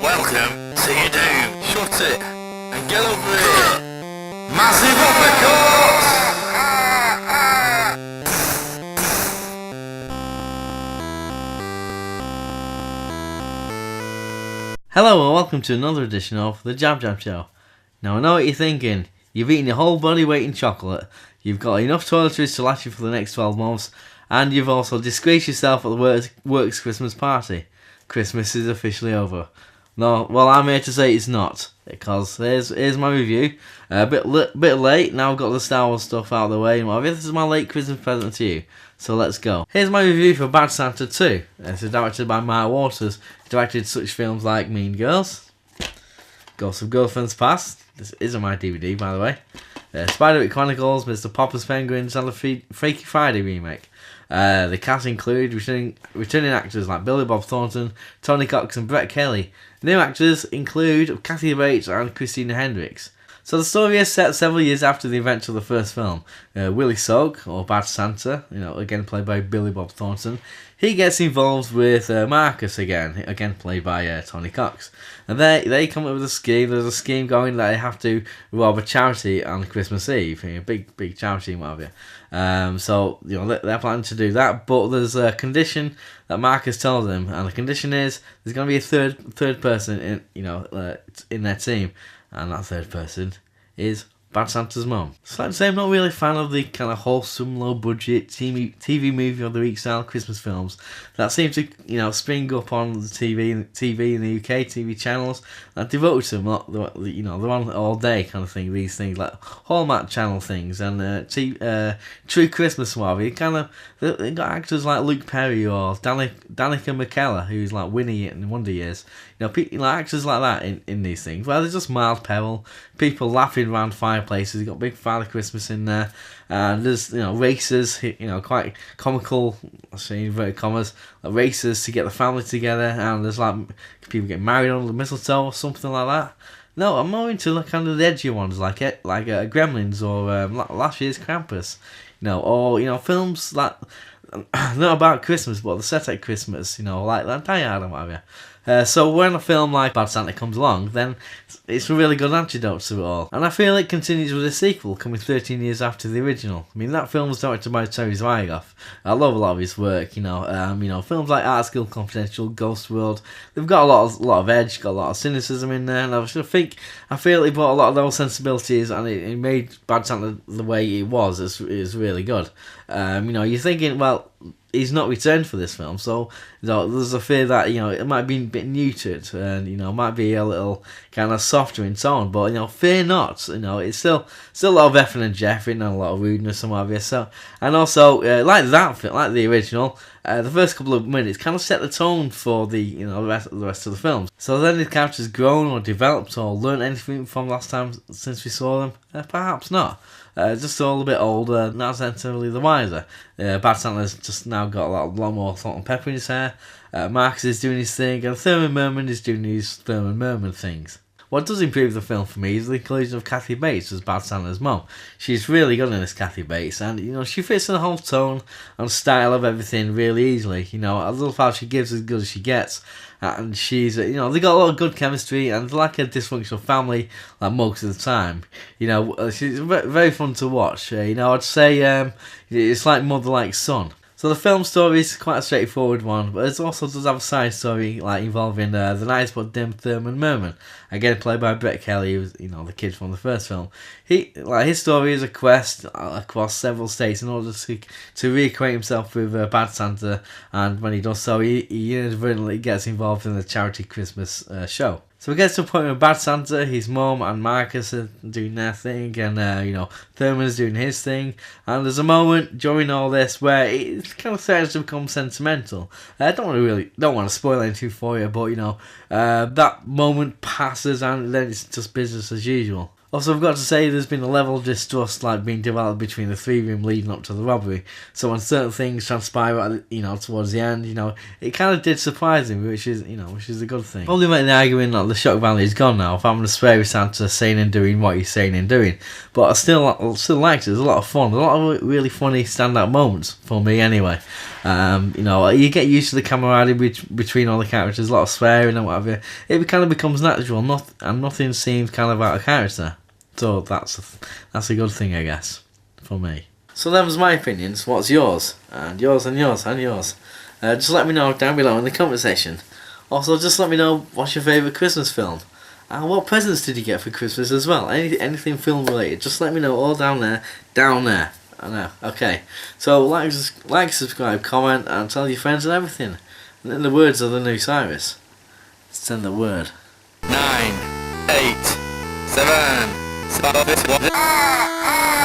Welcome to your doom. Shut it and get over here. Massive uppercut! Hello and welcome to another edition of the JabJab Show. Now I know what you're thinking. You've eaten your whole body weight in chocolate, you've got enough toiletries to last you for the next 12 months, and you've also disgraced yourself at the work's Christmas party. Christmas is officially over. No, well, I'm here to say it's not, because here's my review. A bit late, now I've got the Star Wars stuff out of the way, and whatever. This is my late Christmas present to you, so let's go. Here's my review for Bad Santa 2. It's directed by Mark Waters, who directed such films like Mean Girls, Ghosts of Girlfriends Past, this isn't my DVD by the way, Spiderwick Chronicles, Mr. Popper's Penguins, and the Freaky Friday remake. The cast include returning actors like Billy Bob Thornton, Tony Cox and Brett Kelly. New actors include Kathy Bates and Christina Hendricks. So the story is set several years after the events of the first film. Willie Soak, or Bad Santa, again played by Billy Bob Thornton, he gets involved with Marcus again played by Tony Cox. And they come up with a scheme. There's a scheme going that they have to rob a charity on Christmas Eve, a big charity and what have you. So they're planning to do that, but there's a condition that Marcus tells them, and the condition is there's going to be a third person in their team. And that third person is Bad Santa's mum. So I'd say I'm not really a fan of the kind of wholesome, low-budget TV movie of the week style Christmas films that seem to, spring up on the TV in the UK, TV channels that devote to them. They're on all day kind of thing. These things like Hallmark Channel things and True Christmas movie. They got actors like Luke Perry or Danica McKellar, who's like Winnie in Wonder Years. Actors like that in these things. Well, they're just mild peril. People laughing around fireplaces. You've got Big Father Christmas in there. And there's, races, quite comical, I say inverted commas, like races to get the family together. And there's like people getting married under the mistletoe or something like that. No, I'm more into kind of the edgier ones like Gremlins or last year's Krampus. Or films that not about Christmas, but they're set at Christmas, like Die Hard and whatever. So when a film like Bad Santa comes along, then it's a really good antidote to it all. And I feel it continues with a sequel coming 13 years after the original. I mean, that film was directed by Terry Zwigoff. I love a lot of his work, films like Art School Confidential, Ghost World, they've got a lot of edge, got a lot of cynicism in there, and I feel he brought a lot of those sensibilities, and it made Bad Santa the way it was. It's really good. You're thinking, well, he's not returned for this film, so there's a fear that it might be a bit muted and might be a little kind of softer in tone, but fear not. It's still a lot of effing and jeffing and a lot of rudeness and what have you. So, and also like that film, like the original, the first couple of minutes kind of set the tone for the the rest of the films. So then the characters grown or developed or learned anything from last time since we saw them? Perhaps not. Just all a bit older, not necessarily the wiser. Bad Santa's just now got a lot more salt and pepper in his hair. Marcus is doing his thing, and Thurman Merman is doing his Thurman Merman things. What does improve the film for me is the inclusion of Kathy Bates as Bad Santa's mum. She's really good in this, Kathy Bates, and she fits in the whole tone and style of everything really easily. I love how she gives as good as she gets, and she's they got a lot of good chemistry, and they're like a dysfunctional family like most of the time. She's very fun to watch. I'd say it's like mother like son. So the film story is quite a straightforward one, but it also does have a side story involving the nice but dim Thurman Merman, again played by Brett Kelly, who's the kid from the first film. His story is a quest across several states in order to reacquaint himself with Bad Santa, and when he does so, he inadvertently gets involved in the charity Christmas show. So we get to a point where Bad Santa, his mum and Marcus are doing their thing, and Thurman's doing his thing, and there's a moment during all this where it kind of starts to become sentimental. I don't want to spoil anything for you, but that moment passes and then it's just business as usual. Also, I've got to say there's been a level of distrust being developed between the three of them leading up to the robbery. So when certain things transpire, towards the end, it kind of did surprise him, which is a good thing. Probably making the argument that the shock value is gone now. If I'm going to swear with Santa saying and doing what he's saying and doing, but I still liked it. There's a lot of fun. There's a lot of really funny standout moments for me, anyway. You know, you get used to the camaraderie between all the characters, a lot of swearing and whatever. It kind of becomes natural, and nothing seems kind of out of character. So that's a good thing, I guess, for me. So that was my opinions. What's yours? And yours and yours and yours. Just let me know down below in the comment section. Also, just let me know what's your favourite Christmas film. And what presents did you get for Christmas as well? Anything film related. Just let me know all down there. I know. Okay. So like, subscribe, comment, and tell your friends and everything. And in the words of the new Cyrus, send the word. 9, 8, 7, 6, 5, 4, 3, 2, 1.